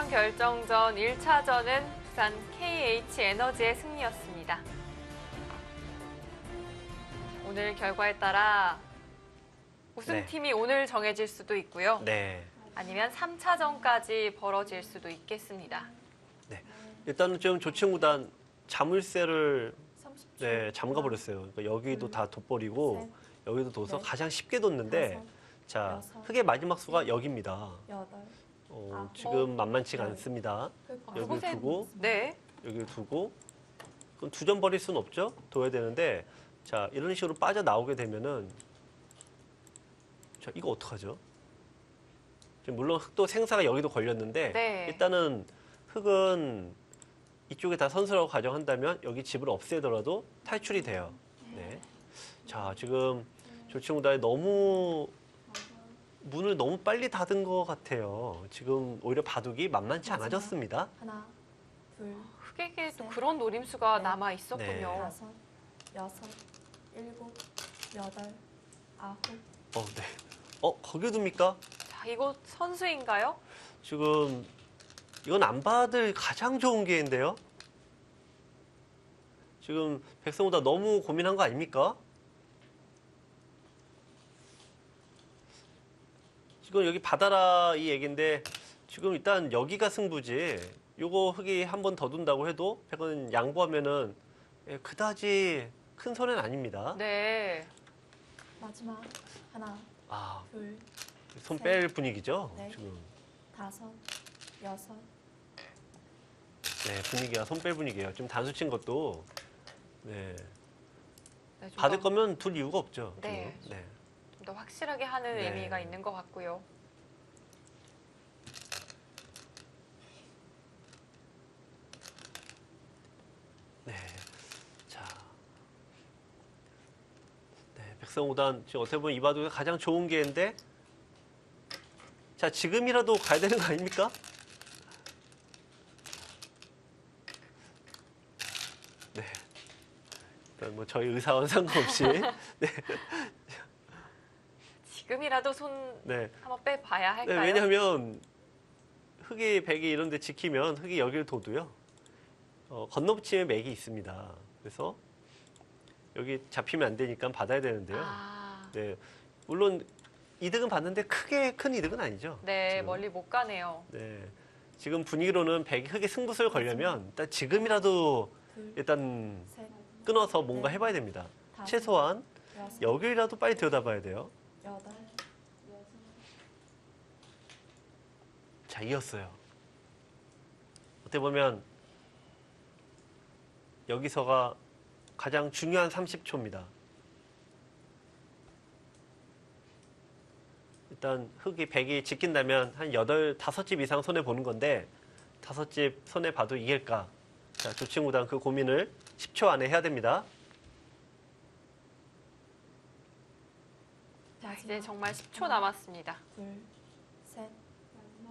4강 결정전 1차전은 부산 KH에너지의 승리였습니다. 오늘 결과에 따라 우승팀이 오늘 정해질 수도 있고요. 네. 아니면 3차전까지 벌어질 수도 있겠습니다. 네. 일단은 좀 조충구단 자물쇠를 30초. 네, 잠가버렸어요. 그러니까 여기도 다 돋버리고 여기도 둬서 넷, 가장 쉽게 뒀는데 자, 여섯, 흑의 마지막 수가 여기입니다. 8. 지금 만만치가 열. 않습니다. 여기 그곳에- 두고 네. 여기 두고 그럼 두 점 버릴 수는 없죠. 둬야 되는데 자, 이런 식으로 빠져나오게 되면은 자, 이거 어떡하죠? 지금 물론 흑도 생사가 여기도 걸렸는데 네. 일단은 흑은 이쪽에 다 선수라고 가정한다면 여기 집을 없애더라도 탈출이 돼요. 네. 자, 지금 조충우다에 너무 문을 너무 빨리 닫은 것 같아요. 지금 오히려 바둑이 만만치 마지막. 않아졌습니다. 하나, 둘, 흑에게도 셋, 그런 노림수가 넷, 남아 있었군요. 다섯, 여섯, 일곱, 여덟, 아홉. 네. 거기 둡니까? 자, 이곳 선수인가요? 지금 이건 안 받을 가장 좋은 기회인데요. 지금 백성보다 너무 고민한 거 아닙니까? 지금 여기 받아라 이 얘기인데 지금 일단 여기가 승부지. 요거 흑이 한 번 더 둔다고 해도 백은 양보하면은 그다지 큰 손해는 아닙니다. 네. 마지막 하나, 둘, 손 뺄 분위기죠. 네. 지금 다섯, 여섯. 네, 분위기가 손 뺄 분위기예요. 지금 단수 친 것도 네. 네, 좀 받을 더- 거면 둘 이유가 없죠. 네. 지금. 네. 좀 더 확실하게 하는 네. 의미가 있는 것 같고요. 네. 자. 네, 백성오단 지금 어떻게 보면 이 바둑이 가장 좋은 기회인데 자, 지금이라도 가야 되는 거 아닙니까? 네. 일단 뭐 저희 의사와는 상관없이 네. 지금이라도 손 네. 한번 빼봐야 네, 할까요? 왜냐하면 흑이 백이 이런 데 지키면 흑이 여기를 둬도요. 건너붙이면 맥이 있습니다. 그래서 여기 잡히면 안 되니까 받아야 되는데요. 아, 네, 물론 이득은 봤는데 크게 큰 이득은 아니죠. 네, 지금. 멀리 못 가네요. 네, 지금 분위기로는 백이 흑의 승부수를 걸려면 일단 지금이라도 둘, 일단 셋, 끊어서 뭔가 해봐야 됩니다. 다섯, 최소한 여섯, 여기라도 빨리 들여다봐야 돼요. 여덟, 자, 이었어요. 어떻게 보면 여기서가 가장 중요한 30초입니다. 일단 흑이 백이 지킨다면 한 5집 이상 손해보는 건데 5집 손해봐도 이길까? 자, 조충우단 그 고민을 10초 안에 해야 됩니다. 자, 이제 정말 10초 남았습니다. 둘, 셋,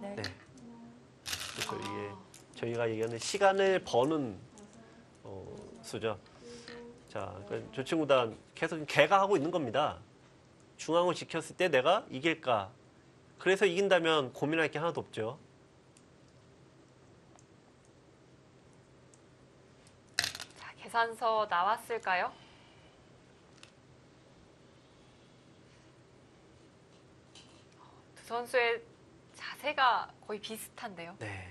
넷, 네. 그래서 이게 저희가 얘기하는 시간을 버는 수죠. 자, 그러니까 조충우단 계속 개가 하고 있는 겁니다. 중앙을 지켰을 때 내가 이길까? 그래서 이긴다면 고민할 게 하나도 없죠. 자, 계산서 나왔을까요? 두 선수의 자세가 거의 비슷한데요. 네.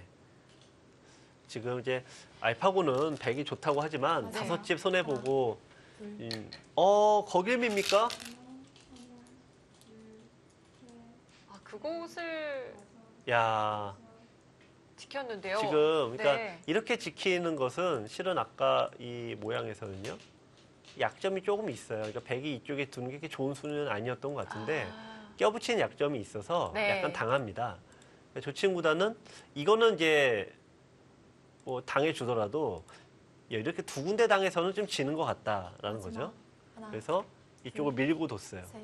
지금 이제 알파고는 백이 좋다고 하지만 맞아요. 5집 손해보고 둘, 거길 밉니까? 아, 그곳을 야, 지켰는데요. 지금 그러니까 네. 이렇게 지키는 것은 실은 아까 이 모양에서는요. 약점이 조금 있어요. 그러니까 백이 이쪽에 두는 게 그렇게 좋은 수는 아니었던 것 같은데 아, 껴붙이는 약점이 있어서 네. 약간 당합니다. 조친구단은 이거는 이제 뭐 당해주더라도 이렇게 두 군데 당해서는 좀 지는 것 같다라는 마지막 거죠. 하나, 그래서 이쪽을 밀고 뒀어요. 셋,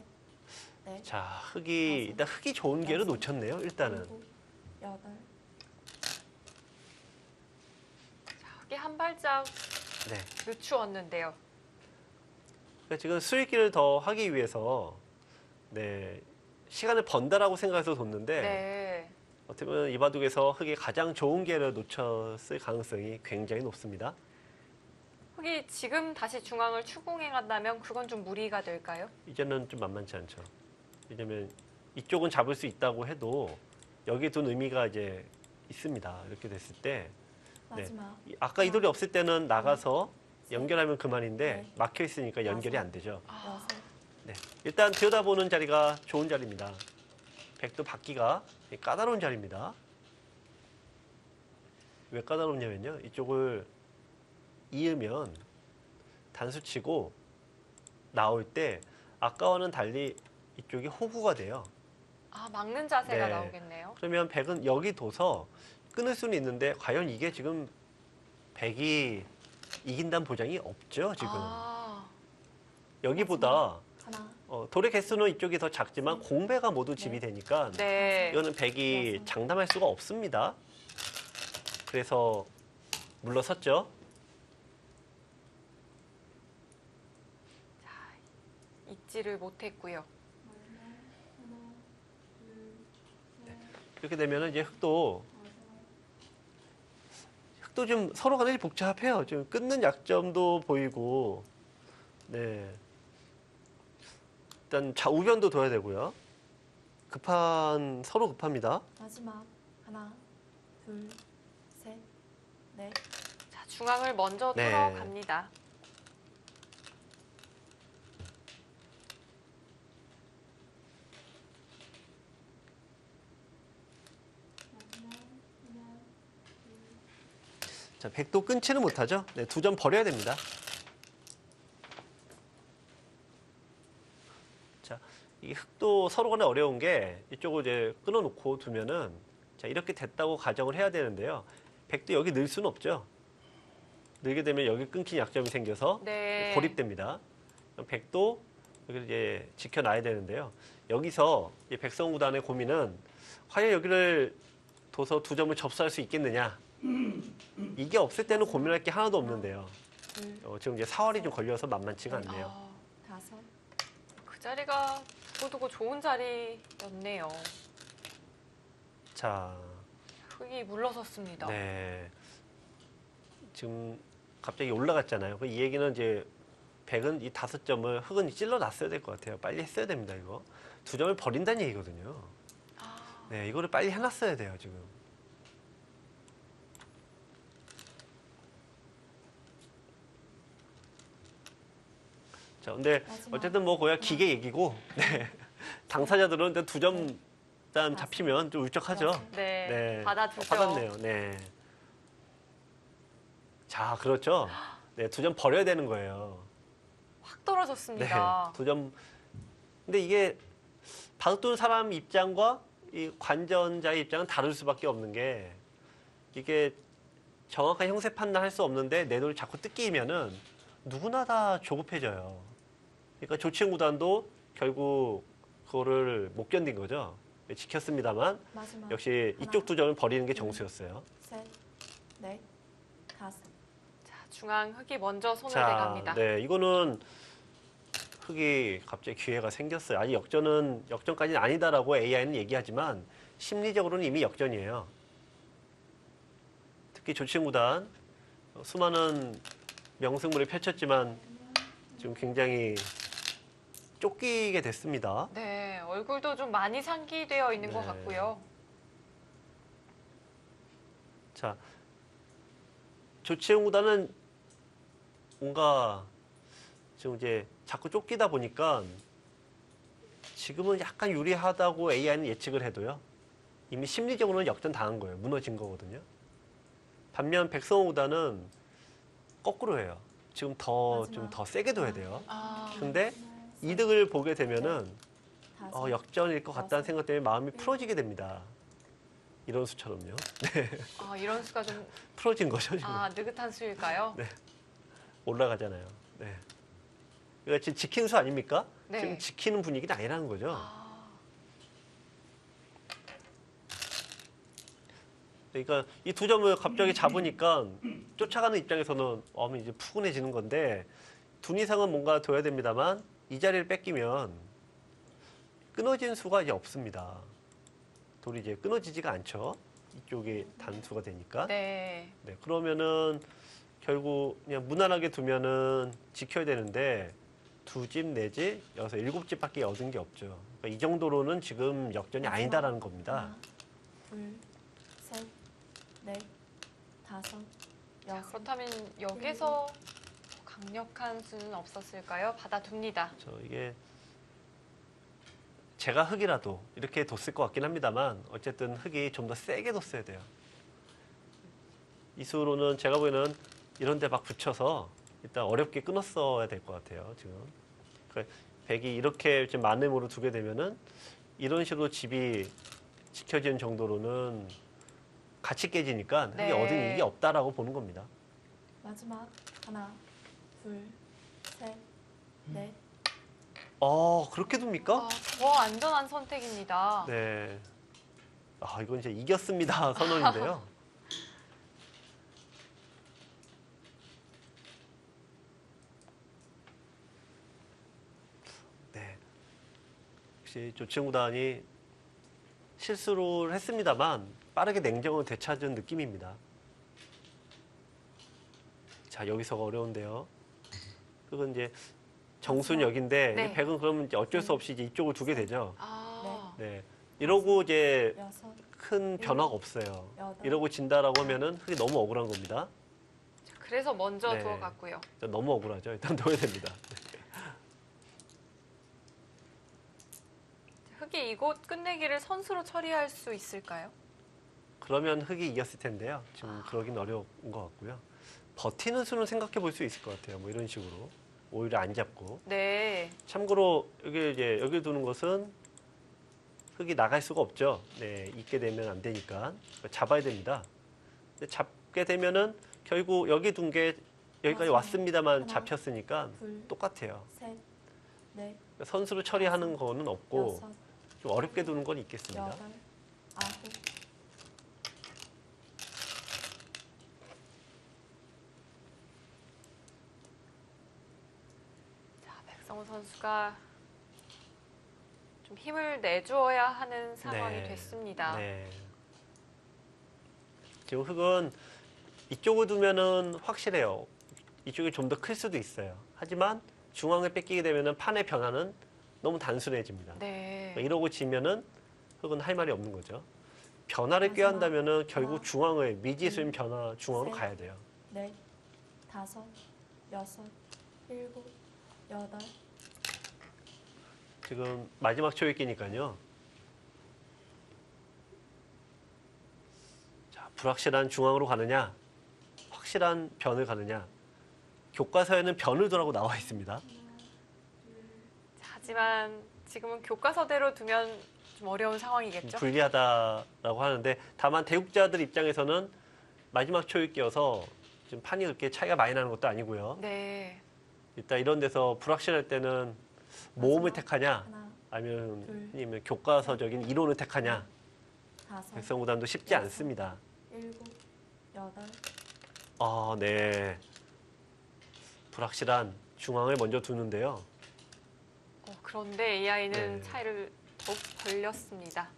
넷, 자, 흑이 일단 흑이 좋은 기회를 놓쳤네요. 일단은. 일곱, 여덟, 자, 흑이 한 발짝 네. 늦추었는데요. 그러니까 지금 수익기를 더 하기 위해서 네, 시간을 번다라고 생각해서 뒀는데 네. 어떻게 보면 이 바둑에서 흑이 가장 좋은 기회를 놓쳤을 가능성이 굉장히 높습니다. 흑이 지금 다시 중앙을 추궁해 간다면 그건 좀 무리가 될까요? 이제는 좀 만만치 않죠. 왜냐면 이쪽은 잡을 수 있다고 해도 여기에 둔 의미가 이제 있습니다. 이렇게 됐을 때 마지막. 아까 이 돌이 없을 때는 나가서 연결하면 그만인데 네. 막혀 있으니까 연결이 안 되죠. 아, 여섯. 네. 일단 들여다보는 자리가 좋은 자리입니다. 백도 받기가 까다로운 자리입니다. 왜 까다롭냐면요. 이쪽을 이으면 단수치고 나올 때 아까와는 달리 이쪽이 호구가 돼요. 아, 막는 자세가 네. 나오겠네요. 그러면 백은 여기 둬서 끊을 수는 있는데 과연 이게 지금 백이 이긴다는 보장이 없죠. 지금. 아, 여기보다 하나. 돌의 개수는 이쪽이 더 작지만 공배가 모두 집이 되니까 네. 이거는 백이 장담할 수가 없습니다. 그래서 물러섰죠. 잊지를 못했고요. 이렇게 되면 이제 흑도 좀 서로 간에 복잡해요. 좀 끊는 약점도 보이고, 네. 일단 좌우변도 둬야 되고요. 서로 급합니다. 마지막. 하나, 둘, 셋, 넷. 자, 중앙을 먼저 네. 뚫어갑니다. 자, 백도 끊지는 못하죠. 네, 2점 버려야 됩니다. 자, 이 흑도 서로 간에 어려운 게 이쪽을 이제 끊어놓고 두면은 자, 이렇게 됐다고 가정을 해야 되는데요. 백도 여기 늘 수는 없죠. 늘게 되면 여기 끊긴 약점이 생겨서 네. 고립됩니다. 그럼 백도 여기를 이제 지켜놔야 되는데요. 여기서 이 백성구단의 고민은 과연 여기를 둬서 2점을 접수할 수 있겠느냐. 이게 없을 때는 고민할 게 하나도 없는데요. 지금 이제 사활이 좀 걸려서 만만치가 않네요. 아, 다섯. 그 자리가 두고두고 좋은 자리였네요. 자, 흑이 물러섰습니다. 네. 지금 갑자기 올라갔잖아요. 이 얘기는 이제 백은 이 5점을 흑은 찔러놨어야 될 것 같아요. 빨리 했어야 됩니다, 이거. 2점을 버린다는 얘기거든요. 아, 네, 이거를 빨리 해놨어야 돼요, 지금. 자, 근데 마지막. 어쨌든 뭐 거야 기계 얘기고, 네. 당사자들은 일단 2점 일단 잡히면 좀 울적하죠. 네. 네. 받아주죠. 받았네요. 네. 자, 그렇죠. 네, 2점 버려야 되는 거예요. 확 네, 떨어졌습니다. 2점. 근데 이게 바둑 두는 사람 입장과 이 관전자의 입장은 다를 수밖에 없는 게 이게 정확한 형세 판단할 수 없는데 내 돌을 자꾸 뜯기면은 누구나 다 조급해져요. 그러니까 조치현 구단도 결국 그거를 못 견딘 거죠. 지켰습니다만 마지막. 역시 하나, 이쪽 2점을 버리는 게 정수였어요. 셋, 넷, 다섯. 자, 중앙 흑이 먼저 손을 자, 대갑니다. 네, 이거는 흑이 갑자기 기회가 생겼어요. 아직 역전까지는 아니다라고 AI는 얘기하지만 심리적으로는 이미 역전이에요. 특히 조치현 구단 수많은 명승부를 펼쳤지만 지금 굉장히 쫓기게 됐습니다. 네, 얼굴도 좀 많이 상기되어 있는 것 네. 같고요. 자, 조치현 구단은 뭔가 지금 이제 자꾸 쫓기다 보니까 지금은 약간 유리하다고 AI는 예측을 해도요. 이미 심리적으로는 역전 당한 거예요. 무너진 거거든요. 반면 백성호 구단은 거꾸로 해요. 지금 좀 더 세게 둬야 돼요. 아, 근데 이득을 보게 되면은 다섯. 역전일 것 같다는 생각 때문에 마음이 풀어지게 됩니다. 이런 수처럼요. 아, 이런 수가 좀 풀어진 거죠, 지금. 느긋한 수일까요? 네. 올라가잖아요. 네. 그러니까 지금 지킨 수 아닙니까? 네. 지금 지키는 분위기는 아니라는 거죠. 아, 그러니까 이 2점을 갑자기 잡으니까 쫓아가는 입장에서는 이제 푸근해지는 건데 둔 이상은 뭔가 둬야 됩니다만 이 자리를 뺏기면 끊어진 수가 이제 없습니다. 돌이 이제 끊어지지가 않죠. 이쪽이 단수가 되니까. 네. 네, 그러면은 결국 그냥 무난하게 두면은 지켜야 되는데 두 집, 네 집, 여섯, 일곱 집밖에 얻은 게 없죠. 그러니까 이 정도로는 지금 역전이 아니다라는 겁니다. 하나, 둘, 셋, 넷, 다섯, 자, 여섯. 그렇다면 여기서 강력한 수는 없었을까요? 받아둡니다. 이게 제가 흙이라도 이렇게 뒀을 것 같긴 합니다만 어쨌든 흙이 좀 더 세게 뒀어야 돼요. 이 수로는 제가 보기에는 이런 데 막 붙여서 일단 어렵게 끊었어야 될 것 같아요. 지금 그러니까 백이 이렇게 좀 만음으로 두게 되면은 이런 식으로 집이 지켜지는 정도로는 같이 깨지니까 흙이 네. 얻은 이익이 없다라고 보는 겁니다. 마지막 하나, 둘, 셋, 넷. 그렇게 둡니까? 더 안전한 선택입니다. 네. 이건 이제 이겼습니다 선언인데요. 네. 역시 조치구단이 실수를 했습니다만 빠르게 냉정을 되찾은 느낌입니다. 자, 여기서가 어려운데요. 그건 이제 정순역인데 네. 백은 그러면 이제 어쩔 수 없이 이제 이쪽을 두게 되죠. 네. 이러고 이제 여섯, 큰 변화가 없어요. 여덟. 이러고 진다라고 하면은 흙이 너무 억울한 겁니다. 자, 그래서 먼저 네. 두어갔고요. 너무 억울하죠. 일단 둬야 됩니다. 흙이 이곳 끝내기를 선수로 처리할 수 있을까요? 그러면 흙이 이겼을 텐데요. 지금 그러긴 어려운 것 같고요. 버티는 수는 생각해 볼 수 있을 것 같아요. 뭐 이런 식으로 오히려 안 잡고. 네. 참고로 여기 두는 것은 흙이 나갈 수가 없죠. 네, 있게 되면 안 되니까 잡아야 됩니다. 근데 잡게 되면은 결국 여기 둔 게 여기까지 맞아요. 왔습니다만 하나, 잡혔으니까 둘, 똑같아요. 셋, 넷, 선수로 처리하는 거는 없고 여섯, 좀 어렵게 두는 건 있겠습니다. 여덟, 아홉. 자, 백성호 선수가 좀 힘을 내주어야 하는 상황이 네. 됐습니다. 네. 지금 흙은 이쪽을 두면은 확실해요. 이쪽이 좀 더 클 수도 있어요. 하지만 중앙을 뺏기게 되면은 판의 변화는 너무 단순해집니다. 네. 그러니까 이러고 지면은 흙은 할 말이 없는 거죠. 변화를 마지막 꾀한다면은 결국 하나, 중앙을 미지수인 변화 중앙으로 셋. 가야 돼요. 넷, 다섯, 여섯, 일곱, 여덟. 지금 마지막 초읽기니까요. 자, 불확실한 중앙으로 가느냐, 확실한 변을 가느냐. 교과서에는 변을 두라고 나와 있습니다. 자, 하지만 지금은 교과서대로 두면 좀 어려운 상황이겠죠? 불리하다라고 하는데 다만 대국자들 입장에서는 마지막 초읽기여서 지금 판이 그렇게 차이가 많이 나는 것도 아니고요. 네. 일단 이런 데서 불확실할 때는 모험을 마지막 택하냐 하나, 아니면 교과서적인 이론을 택하냐. 다섯, 백성구단도 쉽지 않습니다. 일곱, 여덟. 네. 불확실한 중앙을 먼저 두는데요. 그런데 AI는 네. 차이를 더욱 벌렸습니다.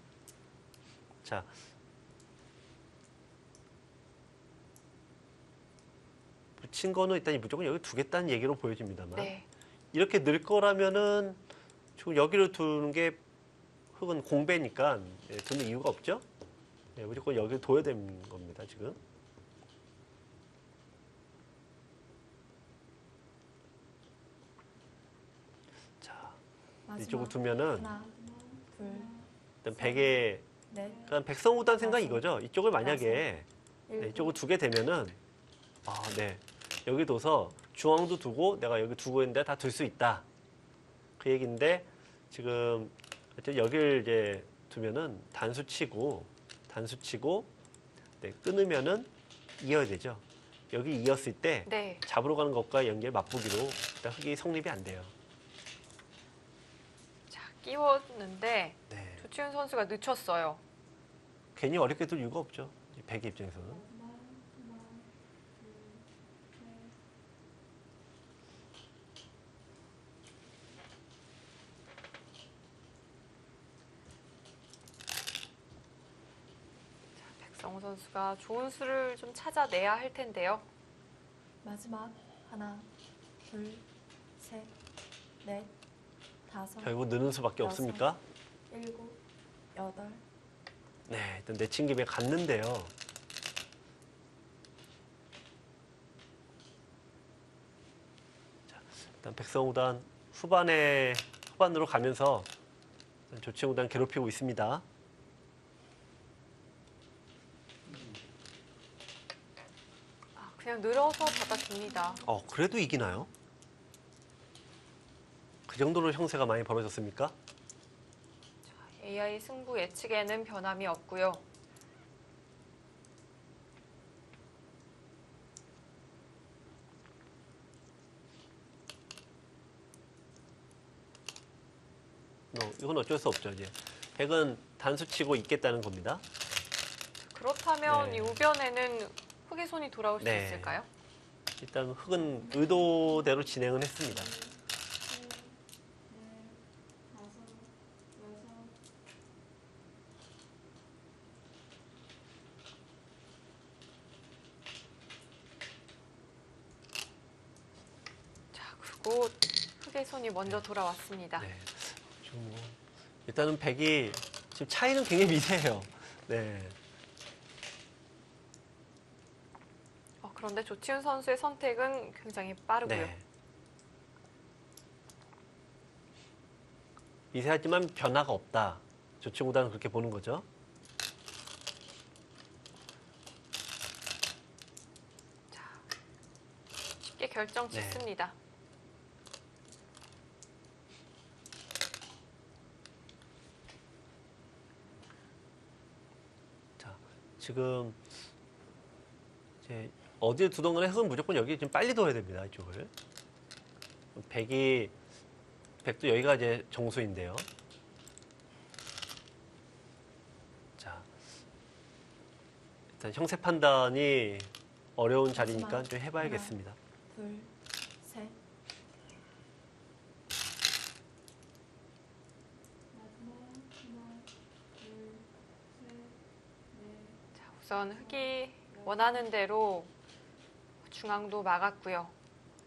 자, 붙인 거는 일단 무조건 여기 두겠다는 얘기로 보여집니다만 네. 이렇게 늘 거라면은 지금 여기를 두는 게 흙은 공배니까 두는 이유가 없죠. 네, 무조건 여기를 둬야 되는 겁니다. 지금. 자, 마지막 이쪽을 두면은 하나, 둘, 일단 백의 넷, 그냥 백성우단 생각 이거죠. 이쪽을 만약에 일곱, 이쪽을 두게 되면은 네. 여기 둬서 중앙도 두고 내가 여기 두고 있는데 다 둘 수 있다. 그 얘기인데 지금 여기를 이제 두면은 단수 치고 네, 끊으면은 이어야 되죠. 여기 이었을 때 네. 잡으러 가는 것과 연결 맛보기로 일단 흙이 성립이 안 돼요. 자, 끼웠는데 네. 조치훈 선수가 늦췄어요. 괜히 어렵게 둘 이유가 없죠. 이 백의 입장에서는. 정 선수가 좋은 수를 좀 찾아내야 할 텐데요. 마지막 하나, 둘, 셋, 넷, 다섯, 결국 느는 수밖에 여섯. 없습니까? 일곱, 여덟. 네, 일단 내친 김에 갔는데요. 자, 일단 백성우단 후반으로 가면서 조치웅우단 괴롭히고 있습니다. 그냥 늘어서 받아줍니다. 그래도 이기나요? 그 정도로 형세가 많이 벌어졌습니까? AI 승부 예측에는 변함이 없고요. 이건 어쩔 수 없죠. 이제 백은 단수 치고 있겠다는 겁니다. 그렇다면 네. 이 우변에는 흑의 손이 돌아올 수 네. 있을까요? 일단 흑은 의도대로 진행은 했습니다. 자, 그리고 흑의 손이 먼저 돌아왔습니다. 네. 일단은 백이 지금 차이는 굉장히 미세해요. 네. 그런데 조치훈 선수의 선택은 굉장히 빠르고요. 네. 미세하지만 변화가 없다. 조치구단은 그렇게 보는 거죠. 쉽게 결정 네. 짓습니다. 자, 지금 이제 어디에 두던 간에 흑은 무조건 여기 좀 빨리 둬야 됩니다. 이쪽을. 백도 여기가 이제 정수인데요. 자, 일단 형세 판단이 어려운 자리니까 좀 해봐야겠습니다. 둘, 셋. 자, 우선 흑이 원하는 대로 중앙도 막았고요.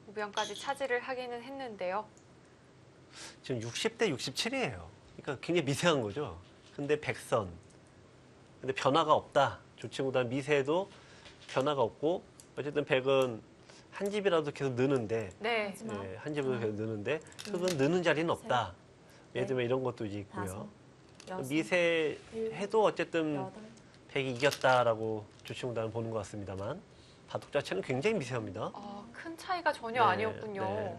우변까지 차지를 하기는 했는데요. 지금 60대 67이에요. 그러니까 굉장히 미세한 거죠. 근데 백선. 근데 변화가 없다. 조치보다 미세해도 변화가 없고 어쨌든 백은 한 집이라도 계속 느는데 네. 마지막 네, 한 집으로 하나, 계속 느는데 둘, 흑은 느는 자리는 없다. 넷, 예를 들면 이런 것도 이제 다섯, 있고요. 여섯, 미세해도 어쨌든 여덟. 백이 이겼다라고 조치보다는 보는 것 같습니다만 바둑 자체는 굉장히 미세합니다. 큰 차이가 전혀 네, 아니었군요. 네.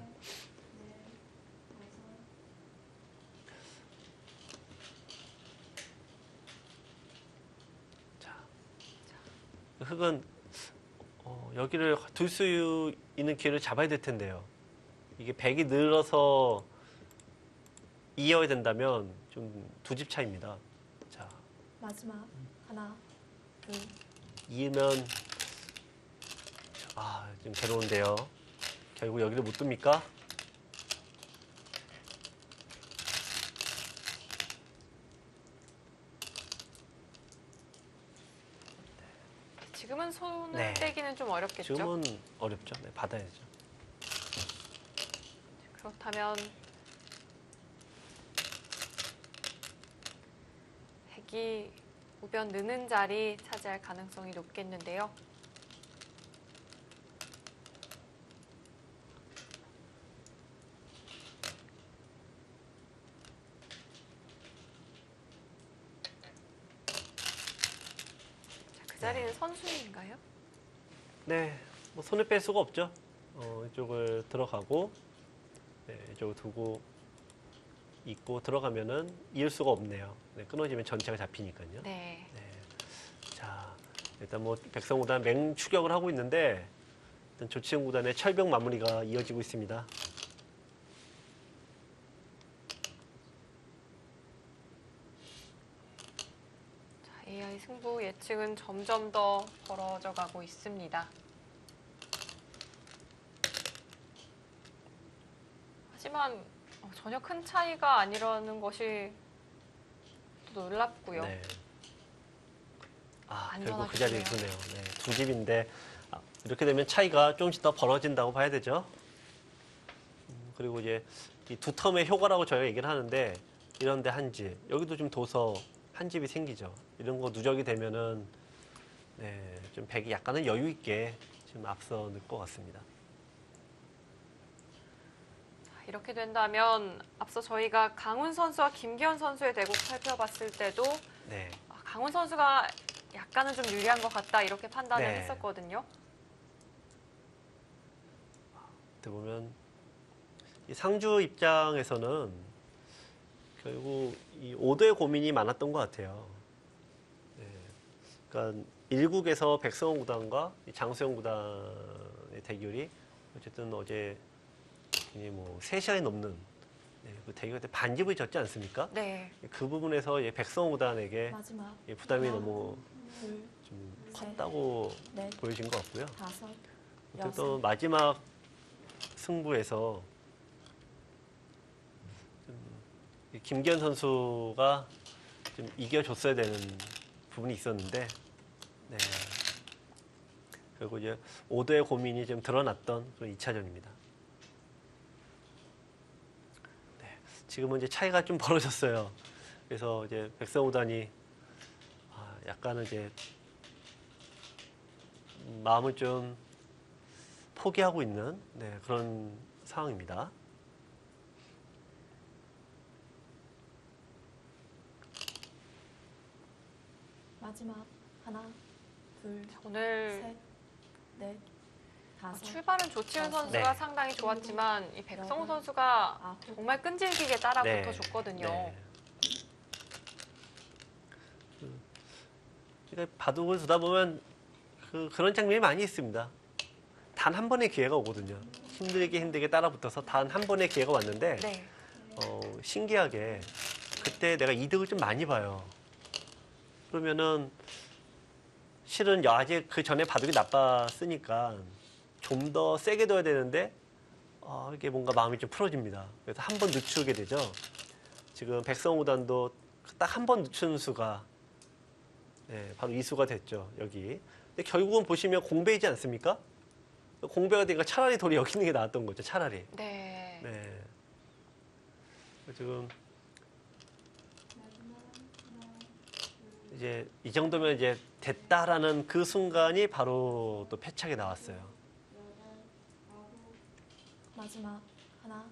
흑은 여기를 둘 수 있는 기회를 잡아야 될 텐데요. 이게 백이 늘어서 이어야 된다면 좀 두 집 차입니다. 자, 마지막 하나, 둘, 이으면 좀 괴로운데요. 결국 여기를 못 둡니까? 지금은 손을 네. 떼기는 좀 어렵겠죠? 지금은 어렵죠. 네, 받아야죠. 그렇다면 백이 우변 느는 자리 차지할 가능성이 높겠는데요. 자, 그 자리는 선수인가요? 네, 뭐 손을 뺄 수가 없죠. 이쪽을 들어가고, 네, 이쪽을 두고 있고 들어가면은 이을 수가 없네요. 네, 끊어지면 전체가 잡히니까요. 네. 네. 자, 일단 뭐 백성구단 맹추격을 하고 있는데 일단 조치훈구단의 철벽 마무리가 이어지고 있습니다. 자, AI 승부 예측은 점점 더 벌어져 가고 있습니다. 하지만 전혀 큰 차이가 아니라는 것이 또 놀랍고요. 네. 안전하게 결국 그 자리에 두네요. 두네요. 네, 두 집인데 이렇게 되면 차이가 조금씩 더 벌어진다고 봐야 되죠. 그리고 이제 이 두 텀의 효과라고 저희가 얘기를 하는데 이런데 한 집, 여기도 좀 둬서 한 집이 생기죠. 이런 거 누적이 되면은 네, 좀 백이 약간은 여유 있게 지금 앞서 늘 것 같습니다. 이렇게 된다면 앞서 저희가 강훈 선수와 김기현 선수의 대국 살펴봤을 때도 네. 강훈 선수가 약간은 좀 유리한 것 같다 이렇게 판단을 네. 했었거든요. 어떻게 보면 이 상주 입장에서는 결국 이 오도의 고민이 많았던 것 같아요. 네. 그러니까 1국에서 백성원 구단과 이 장수영 구단의 대결이 어쨌든 어제 굉장히 뭐 3시간이 넘는 네, 그 대결 때 반집을 졌지 않습니까? 네. 그 부분에서 이 백성원 구단에게 마지막 이 부담이 하나, 너무 둘, 좀 셋, 컸다고 넷, 보여진 것 같고요. 다섯, 어쨌든 여섯. 마지막 승부에서 이 김기현 선수가 좀 이겨줬어야 되는 부분이 있었는데, 네. 결국 이제 5도의 고민이 좀 드러났던 그런 2차전입니다. 네. 지금은 이제 차이가 좀 벌어졌어요. 그래서 이제 백성우단이 약간은 이제 마음을 좀 포기하고 있는 네, 그런 상황입니다. 마지막 하나, 둘, 오늘 셋, 넷, 다섯, 출발은 조치훈 선수가 네. 상당히 좋았지만 이 백성우 여덟, 선수가 아홉. 정말 끈질기게 따라 붙어줬거든요. 네. 그러니까 바둑을 두다 보면 그런 장면이 많이 있습니다. 단 한 번의 기회가 오거든요. 힘들게 따라 붙어서 단 한 번의 기회가 왔는데 네. 신기하게 그때 내가 이득을 좀 많이 봐요. 그러면은 실은 아직 그 전에 바둑이 나빴으니까 좀 더 세게 둬야 되는데 이게 뭔가 마음이 좀 풀어집니다. 그래서 한 번 늦추게 되죠. 지금 백성우단도 딱 한 번 늦춘 수가 네, 바로 이 수가 됐죠. 여기. 근데 결국은 보시면 공배이지 않습니까? 공배가 되니까 차라리 돌이 여기 있는 게 나았던 거죠. 차라리. 네. 네. 지금 이제 이 정도면 이제 됐다라는 그 순간이 바로 또 패착이 나왔어요. 마지막 하나,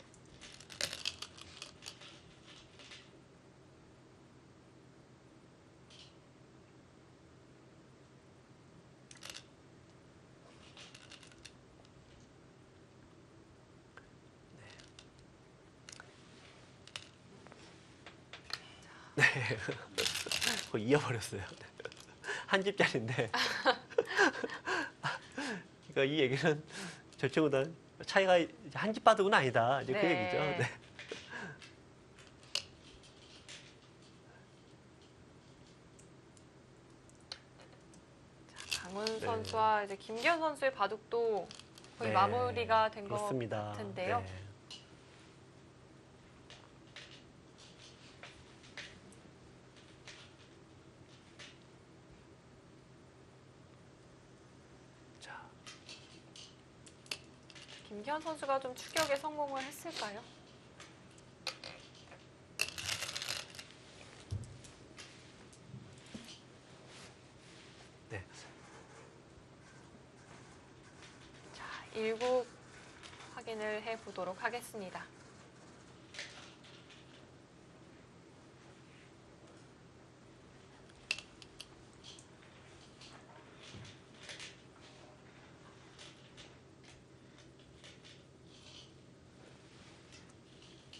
거의 이어버렸어요. 한 집짜리인데. 그러니까 이 얘기는 절충보다 차이가 한 집 바둑은 아니다. 이제 그 네. 얘기죠. 네. 강훈 네. 선수와 이제 김기현 선수의 바둑도 거의 네, 마무리가 된 것 그렇습니다. 같은데요. 네. 자, 김기현 선수가 좀 추격에 성공을 했을까요? 네. 자, 1국 확인을 해보도록 하겠습니다.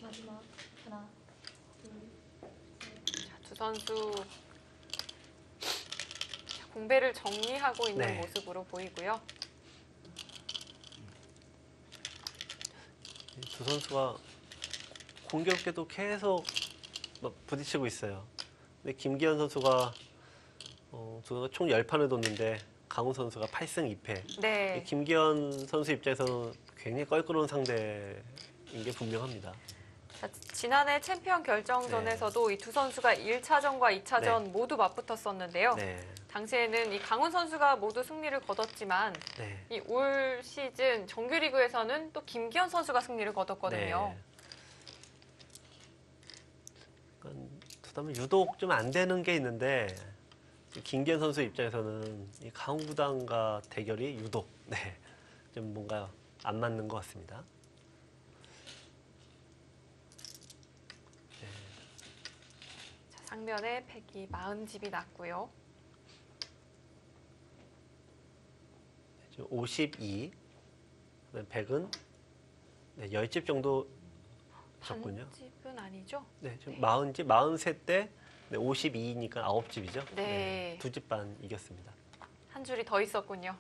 마지막 하나, 둘, 자, 두 선수 자, 공배를 정리하고 있는 네. 모습으로 보이고요. 두 선수가 공격에도 계속 막 부딪히고 있어요. 근데 김기현 선수가 두 선수가 총 10판을 뒀는데 강훈 선수가 8승 2패. 네. 김기현 선수 입장에서는 굉장히 껄끄러운 상대인 게 분명합니다. 자, 지난해 챔피언 결정전에서도 이 두 선수가 1차전과 2차전 네. 모두 맞붙었었는데요. 네. 당시에는 이 강훈 선수가 모두 승리를 거뒀지만 네. 이 올 시즌 정규리그에서는 또 김기현 선수가 승리를 거뒀거든요. 네. 그러니까 두다면 유독 좀 안 되는 게 있는데 김기현 선수 입장에서는 이 강구단과 대결이 유독 좀 뭔가 안 맞는 것 같습니다. 자, 상면에 팩이 40집이 났고요. 지금 52, 100은 10집 정도 졌군요. 반집은 아니죠? 네, 지금 40집, 43대 52니까 9집이죠. 네. 2집 반 이겼습니다. 한 줄이 더 있었군요.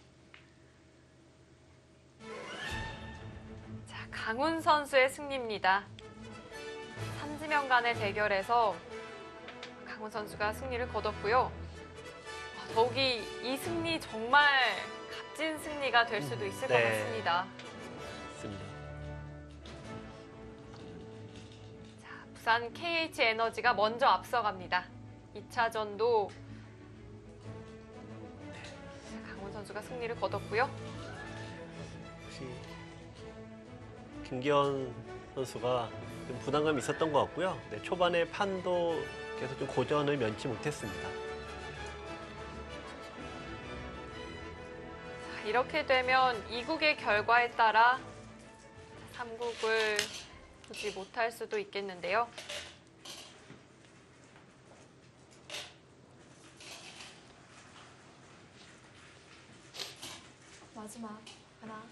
자, 강훈 선수의 승리입니다. 3지명 간의 대결에서 강훈 선수가 승리를 거뒀고요. 더욱이 이 승리 정말 값진 승리가 될 수도 있을 것 네. 같습니다. 맞습니다. 자, 부산 KH에너지가 먼저 앞서갑니다. 2차전도 강훈 선수가 승리를 거뒀고요. 혹시 김기현 선수가 좀 부담감이 있었던 것 같고요. 네, 초반에 판도 계속 좀 고전을 면치 못했습니다. 자, 이렇게 되면 2국의 결과에 따라 3국을 보지 못할 수도 있겠는데요. 마지막 하나,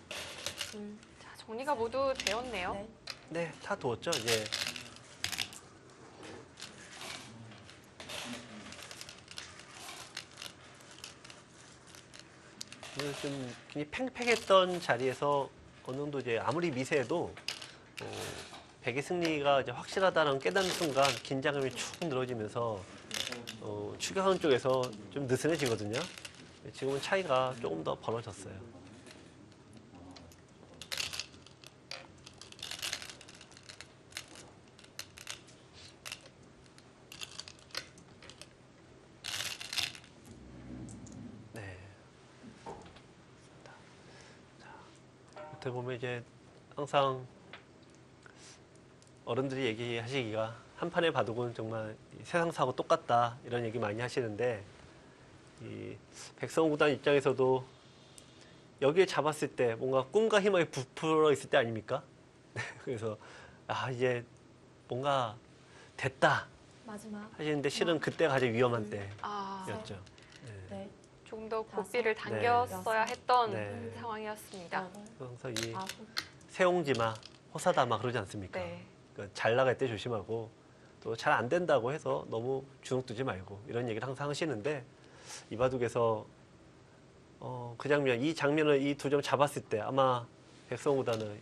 둘, 자, 정리가 모두 되었네요. 넷, 네, 다 두었죠. 이제 오늘 좀 굉장히 팽팽했던 자리에서 어느 정도 이제 아무리 미세해도 백의 승리가 이제 확실하다는 깨닫는 순간 긴장감이 축 늘어지면서 추격하는 쪽에서 좀 느슨해지거든요. 지금은 차이가 조금 더 벌어졌어요. 네. 어떻게 보면 이제 항상 어른들이 얘기하시기가 한 판의 바둑은 정말 이 세상사하고 똑같다 이런 얘기 많이 하시는데 이 백성호 구단 입장에서도 여기에 잡았을 때 뭔가 꿈과 희망이 부풀어 있을 때 아닙니까? 그래서 이제 뭔가 됐다 마지막 하시는데 실은 그때가 가장 위험한 아, 때였죠. 네. 넷, 조금 더 고삐를 다섯, 당겼어야 했던 네. 상황이었습니다. 여덟, 항상 이 아홉, 세옹지마 호사다마 그러지 않습니까? 네. 그러니까 잘 나갈 때 조심하고 또 잘 안 된다고 해서 너무 주눅들지 말고 이런 얘기를 항상 하시는데 이 바둑에서 그 장면, 이 장면을 이 두 점 잡았을 때 아마 백성구단은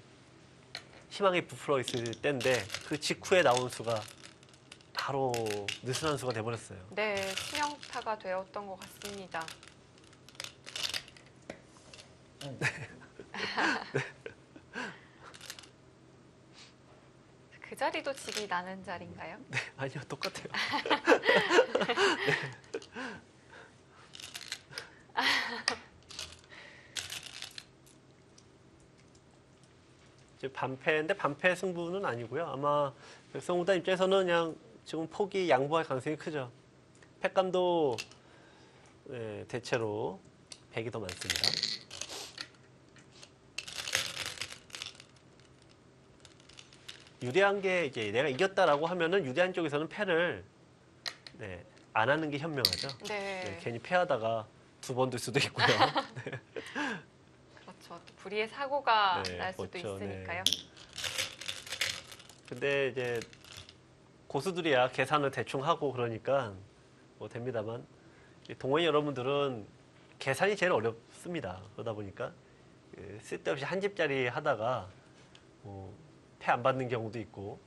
희망이 부풀어 있을 때인데 그 직후에 나온 수가 바로 느슨한 수가 돼버렸어요. 네, 치명타가 되었던 것 같습니다. 그 자리도 집이 나는 자리인가요? 아니요, 똑같아요. 이제 반패인데 반패 승부는 아니고요. 아마 백성구단 입장에서는 그냥 지금 포기 양보할 가능성이 크죠. 패감도 대체로 100이 더 많습니다. 유리한 게 이제 내가 이겼다라고 하면은 유리한 쪽에서는 패를 안 하는 게 현명하죠. 네, 괜히 패하다가 두 번 들 수도 있고요. 그렇죠. 또 불의의 사고가 네, 날 수도 그렇죠. 있으니까요. 근데 이제 고수들이야 계산을 대충 하고 그러니까 뭐 됩니다만 동호인 여러분들은 계산이 제일 어렵습니다. 그러다 보니까 쓸데없이 한 집짜리 하다가 패 안 받는 경우도 있고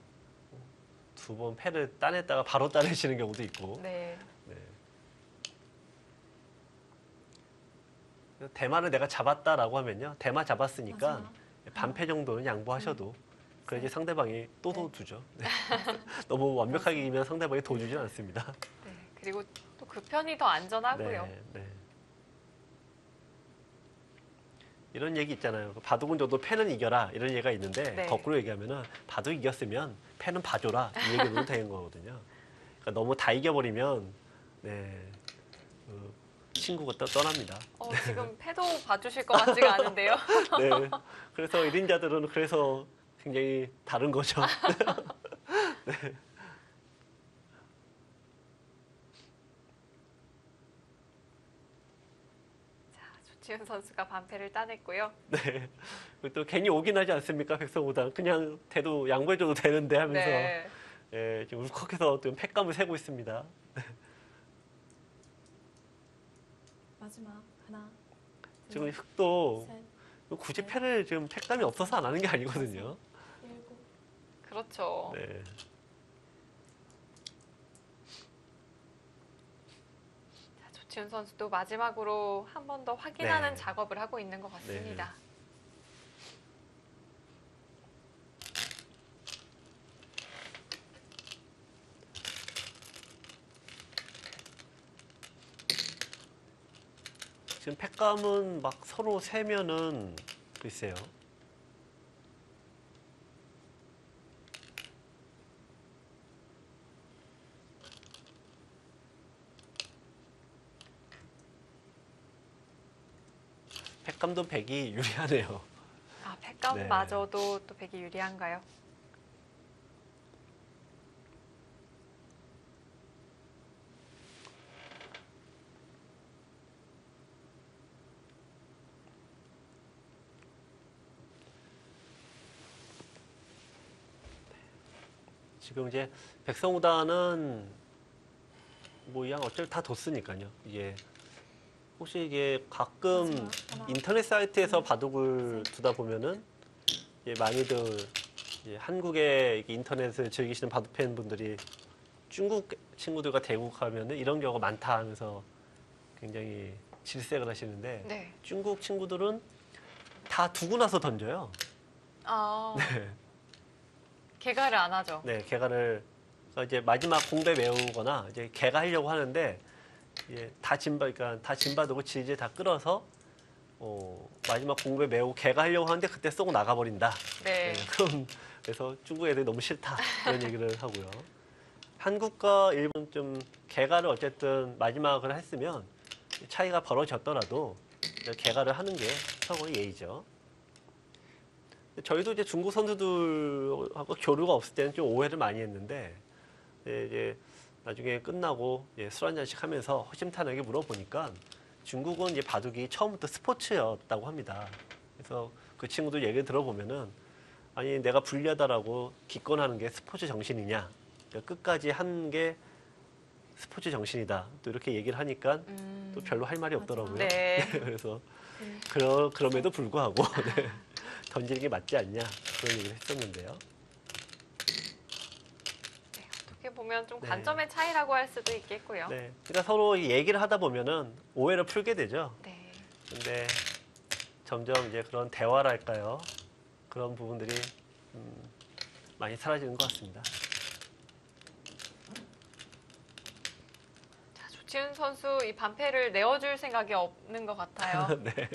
두 번 패를 따냈다가 바로 따내시는 경우도 있고 네, 대마를 내가 잡았다라고 하면요. 대마 잡았으니까 마지막 반패 정도는 양보하셔도 그래야지 상대방이 또 네. 도주죠. 너무 완벽하게 이기면 상대방이 도주진 않습니다. 네. 그리고 또 그 편이 더 안전하고요. 네, 네. 이런 얘기 있잖아요. 바둑은 줘도 패는 이겨라 이런 얘기가 있는데 네. 거꾸로 얘기하면은 바둑 이겼으면 패는 봐줘라 이 얘기도 되는 거거든요. 그러니까 너무 다 이겨버리면 네, 그 친구가 떠납니다. 지금 패도 봐주실 것 같지가 않은데요. 네, 그래서 1인자들은 그래서 굉장히 다른 거죠. 네. 조치훈 선수가 반패를 따냈고요. 네. 그리고 또 괜히 오긴 하지 않습니까? 백성보다 그냥 대도 양보해줘도 되는데 하면서 네. 예, 지금 울컥해서 좀 패감을 세고 있습니다. 마지막 하나, 지금 둘, 흑도 셋, 굳이 패를 지금 패감이 없어서 안 하는 게 아니거든요. 일곱. 그렇죠. 네. 자, 조치훈 선수도 마지막으로 한 번 더 확인하는 네. 작업을 하고 있는 것 같습니다. 지금 패감은 막 서로 세면은 글쎄요. 패감도 백이 유리하네요. 아, 패감마저도 또 백이 유리한가요? 지금 이제 백성우단은 뭐 이양 어차피 다 뒀으니까요. 이게 혹시 이게 가끔 마지막 하나, 인터넷 사이트에서 바둑을 두다 보면은 이제 많이들 이제 한국의 이렇게 인터넷을 즐기시는 바둑 팬분들이 중국 친구들과 대국하면은 이런 경우가 많다 하면서 굉장히 질색을 하시는데 네. 중국 친구들은 다 두고 나서 던져요. 아, 네. 개가를 안 하죠. 네, 개가를 그러니까 이제 마지막 공배 메우거나 이제 개가 하려고 하는데 다 그러니까 다 진바두고 질질 다 끌어서 마지막 공배 메우고 개가 하려고 하는데 그때 쏘고 나가버린다. 네. 그래서 중국 애들이 너무 싫다 이런 얘기를 하고요. 한국과 일본 좀 개가를 어쨌든 마지막을 했으면 차이가 벌어졌더라도 개가를 하는 게 서로의 예의죠. 저희도 이제 중국 선수들하고 교류가 없을 때는 좀 오해를 많이 했는데 이제 나중에 끝나고 술 한잔씩 하면서 허심탄회하게 물어보니까 중국은 이제 바둑이 처음부터 스포츠였다고 합니다. 그래서 그 친구들 얘기 들어보면은 아니 내가 불리하다라고 기권하는 게 스포츠 정신이냐? 그러니까 끝까지 한 게 스포츠 정신이다. 또 이렇게 얘기를 하니까 또 별로 할 말이 없더라고요. 네. 그래서 둘, 그럼에도 불구하고 네. 던지는 게 맞지 않냐 그런 얘기를 했었는데요. 네, 어떻게 보면 좀 네. 관점의 차이라고 할 수도 있겠고요. 네, 그러니까 서로 얘기를 하다 보면은 오해를 풀게 되죠. 네. 근데 점점 이제 그런 대화랄까요? 그런 부분들이 많이 사라지는 것 같습니다. 자, 조치훈 선수 이 반패를 내어줄 생각이 없는 것 같아요. 네.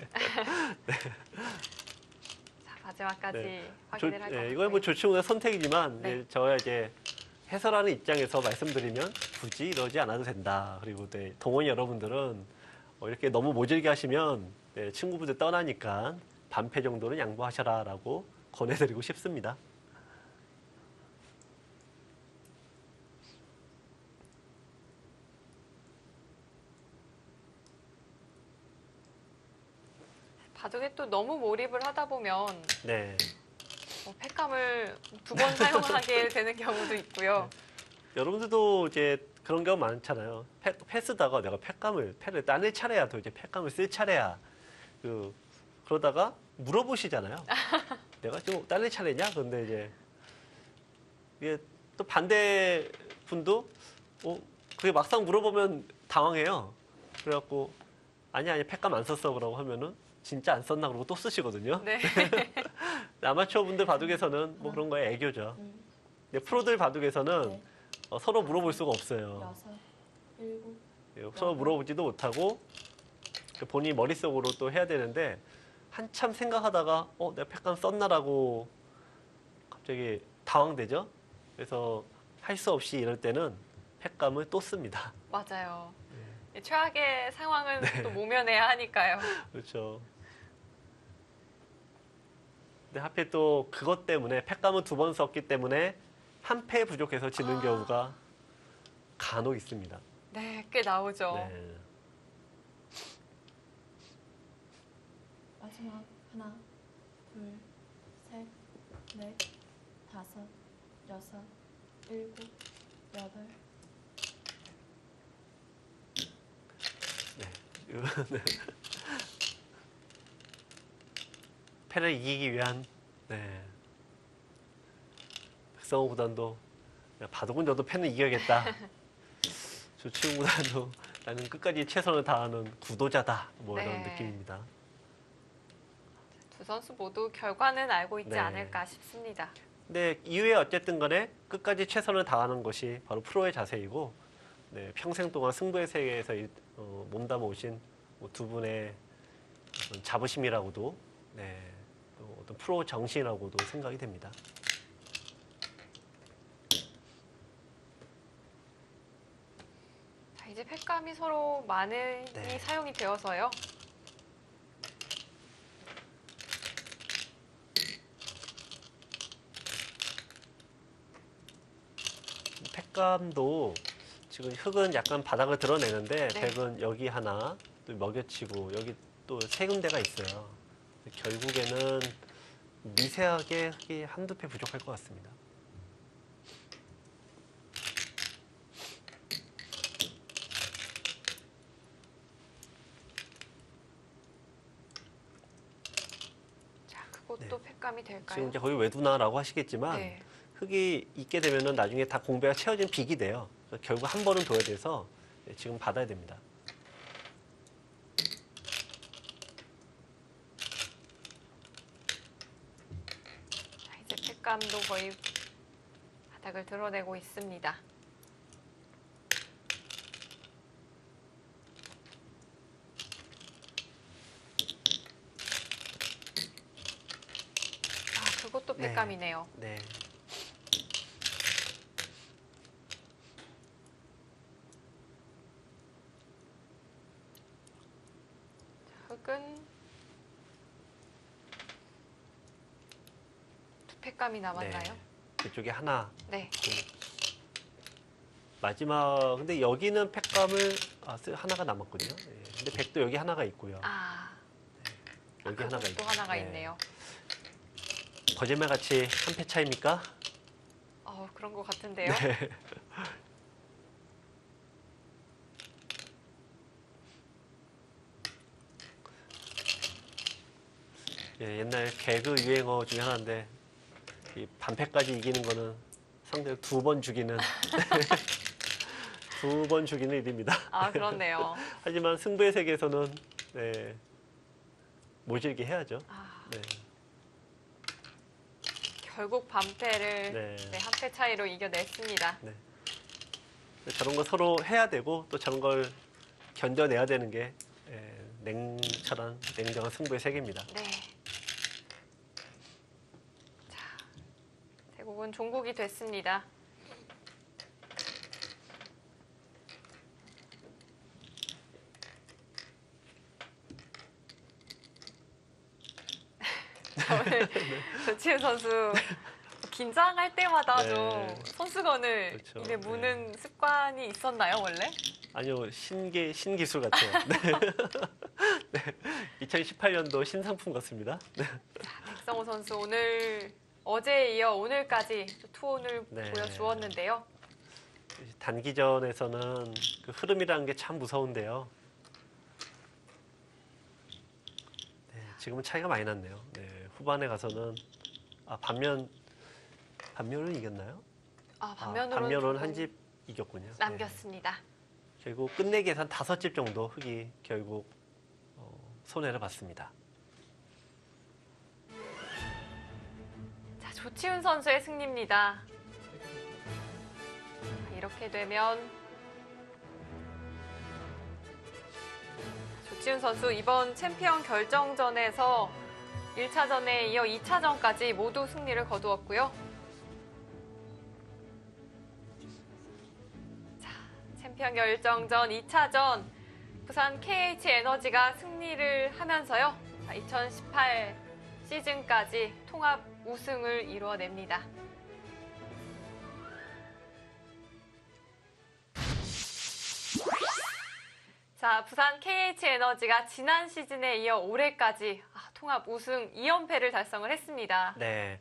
자, 마지막까지 네. 확인을 할 것 같아요. 이건 뭐 조치훈의 선택이지만 네. 저야 이제 해설하는 입장에서 말씀드리면 굳이 이러지 않아도 된다. 그리고 동호인 여러분들은 이렇게 너무 모질게 하시면 친구분들 떠나니까 반패 정도는 양보하셔라라고 권해드리고 싶습니다. 바둑에 또 너무 몰입을 하다 보면 네. 패감을 두 번 사용하게 되는 경우도 있고요. 여러분들도 이제 그런 경우 많잖아요. 패 쓰다가 내가 패를 따낼 차례야. 또 이제 패감을 쓸 차례야. 그러다가 물어보시잖아요. 내가 지금 따낼 차례냐? 그런데 이제 이게 또 반대 분도 그게 막상 물어보면 당황해요. 그래갖고 아니 패감 안 썼어 그러고 하면은 진짜 안 썼나 그러고 또 쓰시거든요. 네. 아마추어 분들 바둑에서는 뭐 그런 거에 애교죠. 근데 프로들 바둑에서는 네, 서로 물어볼 수가 없어요. 여섯, 일곱, 서로 물어보지도 못하고 본인이 머릿속으로 또 해야 되는데 한참 생각하다가 내가 팩감 썼나라고 갑자기 당황되죠. 그래서 할 수 없이 이럴 때는 팩감을 또 씁니다. 맞아요. 최악의 상황은 네. 또 모면해야 하니까요. 그렇죠. 근데 하필 또 그것 때문에 팩감을 2번 썼기 때문에 한 패 부족해서 지는 경우가 간혹 있습니다. 네, 꽤 나오죠. 네. 마지막 하나, 둘, 셋, 넷, 다섯, 여섯, 일곱, 여덟. 네. 패를 이기기 위한 백성호 구단도 바둑은 저도 패는 이겨야겠다. 조치훈 구단도 나는 끝까지 최선을 다하는 구도자다. 뭐 이런 네. 느낌입니다. 두 선수 모두 결과는 알고 있지 네. 않을까 싶습니다. 근데 이후에 어쨌든 간에 끝까지 최선을 다하는 것이 바로 프로의 자세이고 평생 동안 승부의 세계에서 몸담아 오신 두 분의 어떤 자부심이라고도 또 어떤 프로 정신이라고도 생각이 됩니다. 자, 이제 팩감이 서로 많이 네. 사용이 되어서요. 팩감도 지금 흙은 약간 바닥을 드러내는데 네. 백은 여기 하나 또 먹여치고 여기 또 세 군데가 있어요. 결국에는 미세하게 흙이 한두 패 부족할 것 같습니다. 자, 그것도 팩감이 될까요? 지금 이제 거기 왜 두나라고 하시겠지만 네. 흙이 있게 되면은 나중에 다 공배가 채워진 빅이 돼요. 그래서 결국 한 번은 둬야 돼서 지금 받아야 됩니다. 자, 이제 팩감도 거의 바닥을 드러내고 있습니다. 아, 그것도 네. 팩감이네요. 네. 흙은 두 팩감이 남았나요? 이쪽에 하나. 네. 마지막 근데 여기는 팩감을 하나가 남았거든요. 근데 백도 여기 하나가 있고요. 여기 하나가 또 있고. 하나가 있네요. 거짓말 같이 한 패 차입니까? 그런 것 같은데요. 네. 옛날 개그 유행어 중에 하나인데 이 반패까지 이기는 거는 상대를 2번 죽이는 2번 죽이는 일입니다. 아, 그렇네요. 하지만 승부의 세계에서는 모질게 해야죠. 네. 결국 반패를 네. 한 패 차이로 이겨냈습니다. 저런 거 서로 해야 되고 또 저런 걸 견뎌내야 되는 게 냉철한 냉정한 승부의 세계입니다. 네. 자, 대국은 종국이 됐습니다. 자, 오늘 조치훈 선수 긴장할 때마다 네. 좀 손수건을 그렇죠. 입에 무는 습관이 있었나요, 원래? 아니요, 신기술 같아요. 네. 2018년도 신상품 같습니다. 네. 백성호 선수 오늘 어제에 이어 오늘까지 투혼을 네. 보여주었는데요. 단기전에서는 그 흐름이라는 게 참 무서운데요. 지금은 차이가 많이 났네요. 후반에 가서는 반면은 이겼나요? 반면은 한 집 이겼군요. 남겼습니다. 결국 끝내기에서 한 5집 정도 흙이 결국 손해를 봤습니다. 자, 조치훈 선수의 승리입니다. 이렇게 되면 조치훈 선수 이번 챔피언 결정전에서 1차전에 이어 2차전까지 모두 승리를 거두었고요. 자, 챔피언 결정전 2차전 부산 KH에너지가 승리를 하면서요. 2018 시즌까지 통합 우승을 이루어냅니다. 자, 부산 KH에너지가 지난 시즌에 이어 올해까지 통합 우승 2연패를 달성을 했습니다. 네,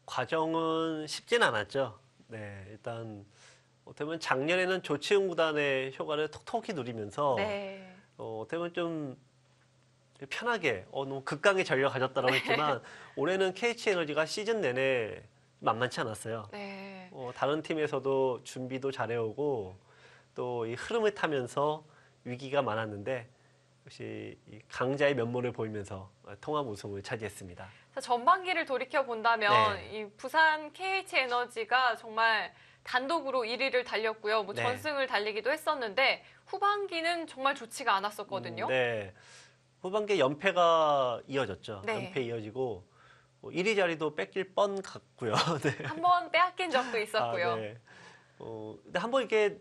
과정은 쉽진 않았죠. 네, 일단 어떻게 보면 작년에는 조치훈 구단의 효과를 톡톡히 누리면서 네. 어떻게 보면 좀 편하게 너무 극강의 전력 가졌다라고 했지만 올해는 KH에너지가 시즌 내내 만만치 않았어요. 네. 다른 팀에서도 준비도 잘해오고 또 이 흐름을 타면서 위기가 많았는데 역시 이 강자의 면모를 보이면서 통합 우승을 차지했습니다. 전반기를 돌이켜 본다면 네. 이 부산 KH에너지가 정말 단독으로 1위를 달렸고요. 뭐 네. 전승을 달리기도 했었는데 후반기는 정말 좋지가 않았었거든요. 네. 후반기에 연패가 이어졌죠. 네. 연패 이어지고 1위 자리도 뺏길 뻔 같고요. 네. 한 번 빼앗긴 적도 있었고요. 네. 근데 한번 이렇게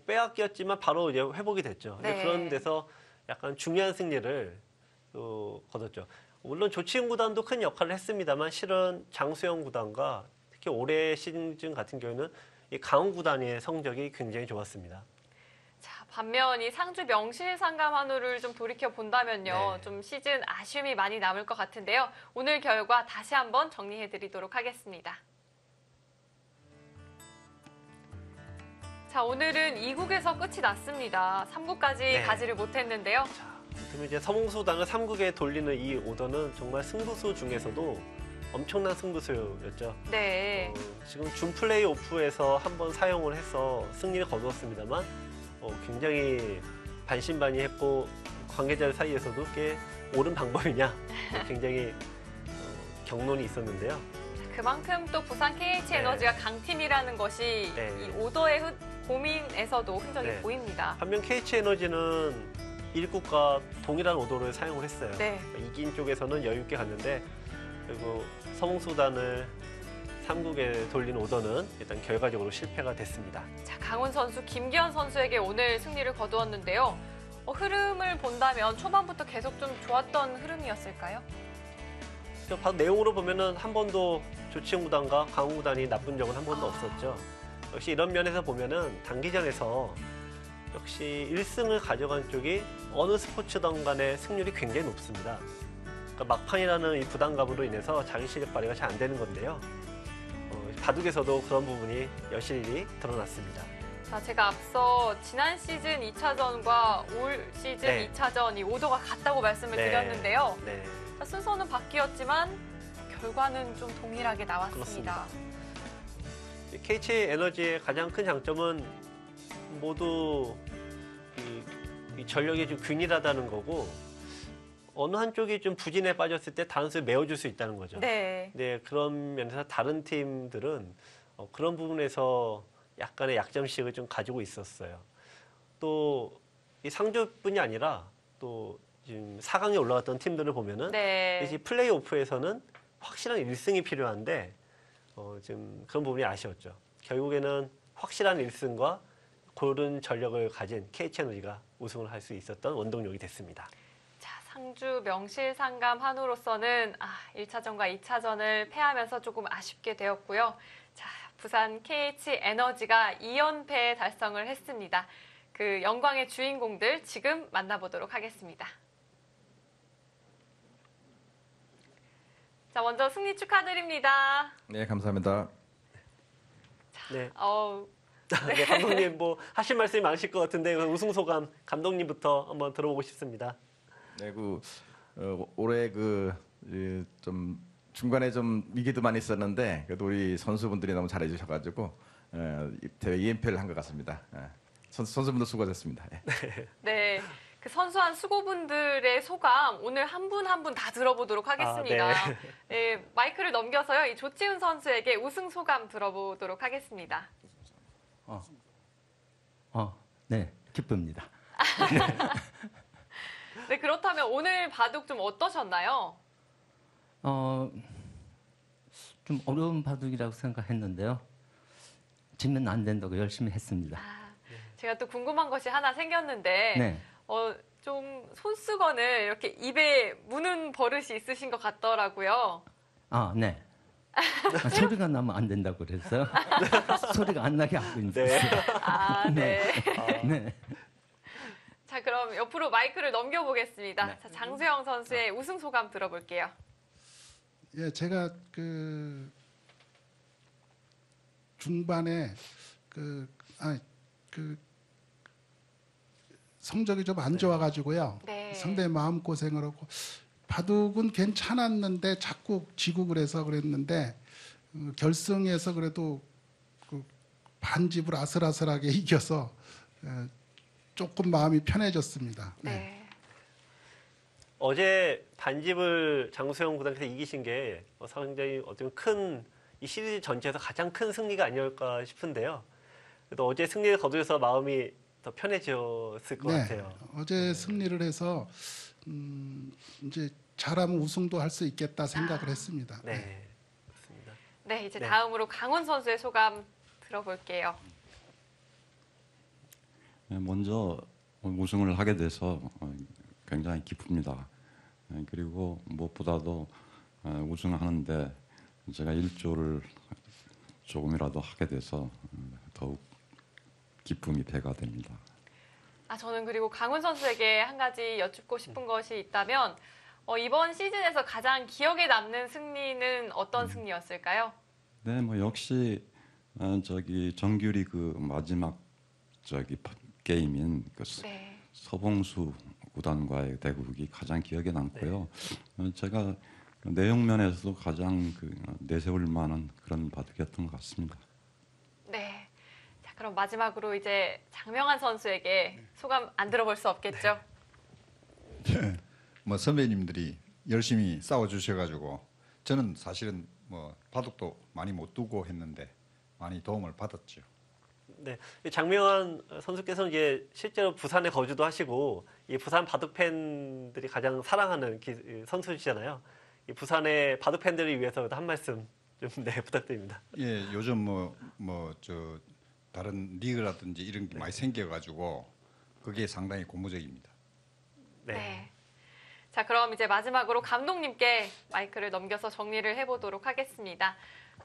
빼앗겼지만 바로 이제 회복이 됐죠. 네. 그런 데서 약간 중요한 승리를 또 거뒀죠. 물론 조치훈 구단도 큰 역할을 했습니다만 실은 장수영 구단과 특히 올해 시즌 같은 경우는 이 강원 구단의 성적이 굉장히 좋았습니다. 자, 반면 이 상주 명실상감 한우를 좀 돌이켜 본다면요. 네. 좀 시즌 아쉬움이 많이 남을 것 같은데요. 오늘 결과 다시 한번 정리해 드리도록 하겠습니다. 자, 오늘은 2국에서 끝이 났습니다. 3국까지 네. 가지를 못했는데요. 자, 그러면 이제 서몽수당을 3국에 돌리는 이 오더는 정말 승부수 중에서도 엄청난 승부수였죠. 네. 지금 준 플레이오프에서 한번 사용을 해서 승리를 거두었습니다만 굉장히 반신반의했고 관계자 사이에서도 꽤 옳은 방법이냐 굉장히 경론이 있었는데요. 그만큼 또 부산 KH에너지가 강팀이라는 것이 네. 이 오더의 고민에서도 흔적이 네. 보입니다. 반면 KH에너지는 1국과 동일한 오더를 사용을 했어요. 네. 이긴 쪽에서는 여유 있게 갔는데 그리고 서몽수단을 3국에 돌린 오더는 일단 결과적으로 실패가 됐습니다. 자, 강훈 선수, 김기현 선수에게 오늘 승리를 거두었는데요. 흐름을 본다면 초반부터 계속 좀 좋았던 흐름이었을까요? 바로 내용으로 보면은 한 번도 조치훈 구단과 강원 구단이 나쁜 적은 한 번도 아. 없었죠. 역시 이런 면에서 보면은 단기전에서 역시 1승을 가져간 쪽이 어느 스포츠든 간의 승률이 굉장히 높습니다. 그러니까 막판이라는 이 부담감으로 인해서 자기 실력 발휘가 잘 안 되는 건데요. 바둑에서도 그런 부분이 여실히 드러났습니다. 자, 제가 앞서 지난 시즌 2차전과 올 시즌 네. 2차전 이 오더가 같다고 말씀을 네. 드렸는데요. 네, 자, 순서는 바뀌었지만 결과는 좀 동일하게 나왔습니다. KT 에너지의 가장 큰 장점은 모두 이 전력이 좀 균일하다는 거고 어느 한쪽이 좀 부진에 빠졌을 때 다른 쪽이 메워줄 수 있다는 거죠. 네. 네, 그런 면에서 다른 팀들은 그런 부분에서 약간의 약점식을 좀 가지고 있었어요. 또 이 상주뿐이 아니라 또 지금 4강에 올라갔던 팀들을 보면은 네. 이제 플레이오프에서는 확실한 1승이 필요한데 지금 그런 부분이 아쉬웠죠. 결국에는 확실한 1승과 고른 전력을 가진 KT에너지가 우승을 할 수 있었던 원동력이 됐습니다. 자, 상주 명실상감 한우로서는 1차전과 2차전을 패하면서 조금 아쉽게 되었고요. 자, 부산 KH에너지가 2연패 달성을 했습니다. 그 영광의 주인공들 지금 만나보도록 하겠습니다. 자, 먼저 승리 축하드립니다. 네, 감사합니다. 네, 어우, 네, 감독님 뭐 하실 말씀이 많으실 것 같은데 우승 소감 감독님부터 한번 들어보고 싶습니다. 네, 올해 좀 중간에 좀 위기도 많이 있었는데 그래도 우리 선수분들이 너무 잘해주셔가지고 대회 2연패를 한 것 같습니다. 선수분들 수고하셨습니다. 네. 그 선수한 수고분들의 소감 오늘 한 분 한 분 다 들어보도록 하겠습니다. 네. 네, 마이크를 넘겨서요. 이 조치훈 선수에게 우승 소감 들어보도록 하겠습니다. 네, 기쁩니다. 네, 그렇다면 오늘 바둑 좀 어떠셨나요? 좀 어려운 바둑이라고 생각했는데요. 지면 안 된다고 열심히 했습니다. 제가 또 궁금한 것이 하나 생겼는데 네. 좀 손수건을 이렇게 입에 무는 버릇이 있으신 것 같더라고요. 네. 소리가 나면 안 된다고 그랬어요. 소리가 안 나게 하고 있어요. 네. 네. 네. 자, 그럼 옆으로 마이크를 넘겨보겠습니다. 네. 자, 장수영 선수의 우승 소감 들어볼게요. 예, 제가 그 중반에 성적이 좀 안 좋아가지고요. 네. 상당히 마음 고생을 하고 바둑은 괜찮았는데 자꾸 지고 그랬는데 결승에서 그래도 그 반집을 아슬아슬하게 이겨서 조금 마음이 편해졌습니다. 네. 어제 반집을 장수영 구단께서 이기신 게 상당히 어떤 큰 이 시리즈 전체에서 가장 큰 승리가 아니었을까 싶은데요. 그래도 어제 승리를 거두어서 마음이 더 편해졌을 것 같아요. 어제 승리를 해서 이제 잘하면 우승도 할 수 있겠다 생각을 했습니다. 네, 그렇습니다. 네, 이제 네. 다음으로 강훈 선수의 소감 들어볼게요. 먼저 우승을 하게 돼서 굉장히 기쁩니다. 그리고 무엇보다도 우승하는데 제가 일조를 조금이라도 하게 돼서 더욱 기쁨이 배가 됩니다. 저는 그리고 강훈 선수에게 한 가지 여쭙고 싶은 것이 있다면 이번 시즌에서 가장 기억에 남는 승리는 어떤 승리였을까요? 네, 역시 정규리그 마지막 게임인 네. 서봉수 구단과의 대국이 가장 기억에 남고요. 제가 내용면에서도 가장 내세울 만한 그런 바둑이었던 것 같습니다. 네. 자, 그럼 마지막으로 이제 장명환 선수에게 소감 안 들어볼 수 없겠죠? 선배님들이 열심히 싸워주셔가지고 저는 사실은 바둑도 많이 못 두고 했는데 많이 도움을 받았죠. 네, 장명환 선수께서는 이제 실제로 부산에 거주도 하시고 이 부산 바둑 팬들이 가장 사랑하는 선수시잖아요. 이 부산의 바둑 팬들을 위해서 한 말씀 좀 부탁드립니다. 예, 요즘 다른 리그라든지 이런 게 많이 생겨가지고 그게 상당히 고무적입니다. 네. 자, 그럼 이제 마지막으로 감독님께 마이크를 넘겨서 정리를 해보도록 하겠습니다.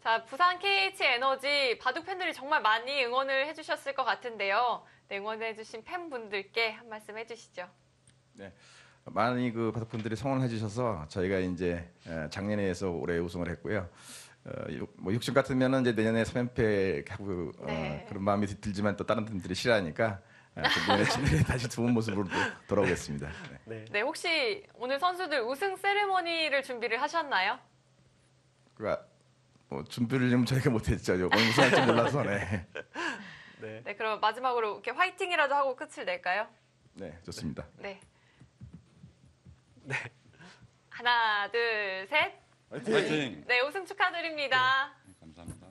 자, 부산 KH에너지 바둑 팬들이 정말 많이 응원을 해주셨을 것 같은데요. 네, 응원해주신 팬분들께 한 말씀 해주시죠. 네. 많이 바둑분들이 성원해 주셔서 저희가 이제 작년에 해서 올해 우승을 했고요. 욕심 같으면은 이제 내년에 3연패 하고 네. 그런 마음이 들지만 또 다른 팀들이 싫어하니까 내년에 다시 좋은 모습으로 돌아오겠습니다. 네. 네. 네, 혹시 오늘 선수들 우승 세레머니를 준비를 하셨나요? 준비를 좀 저희가 못했죠. 오늘 우승할지 몰라서. 네. 네. 네, 그럼 마지막으로 이렇게 화이팅이라도 하고 끝을 낼까요? 네, 좋습니다. 네. 하나, 둘, 셋. 화이팅! 네, 우승 축하드립니다. 감사합니다.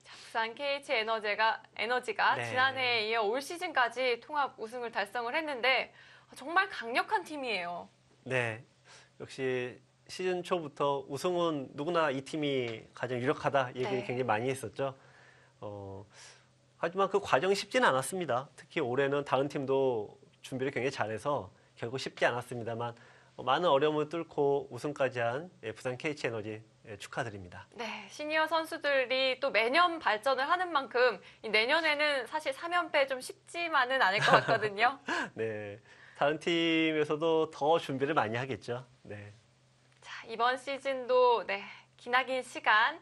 자, 부산 KH에너지가 네. 지난해에 이어 올 시즌까지 통합 우승을 달성을 했는데 정말 강력한 팀이에요. 네, 역시 시즌 초부터 우승은 누구나 이 팀이 가장 유력하다 얘기를 네. 굉장히 많이 했었죠. 하지만 그 과정이 쉽지는 않았습니다. 특히 올해는 다른 팀도 준비를 굉장히 잘해서 결국 쉽지 않았습니다만 많은 어려움을 뚫고 우승까지 한 부산 KH에너지 축하드립니다. 네, 시니어 선수들이 또 매년 발전을 하는 만큼 이 내년에는 사실 3연패 좀 쉽지만은 않을 것 같거든요. 네, 다른 팀에서도 더 준비를 많이 하겠죠. 네. 자, 이번 시즌도 기나긴 시간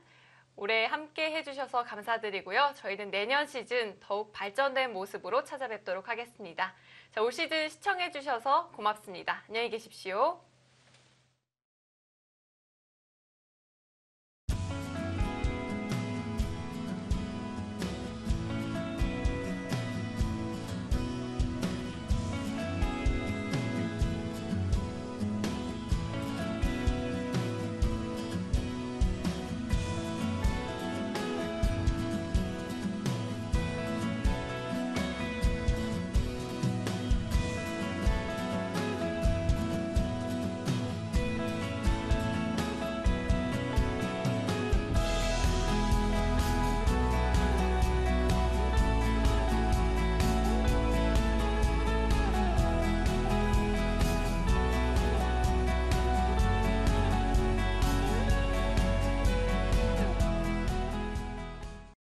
올해 함께 해주셔서 감사드리고요. 저희는 내년 시즌 더욱 발전된 모습으로 찾아뵙도록 하겠습니다. 자, 올 시즌 시청해주셔서 고맙습니다. 안녕히 계십시오.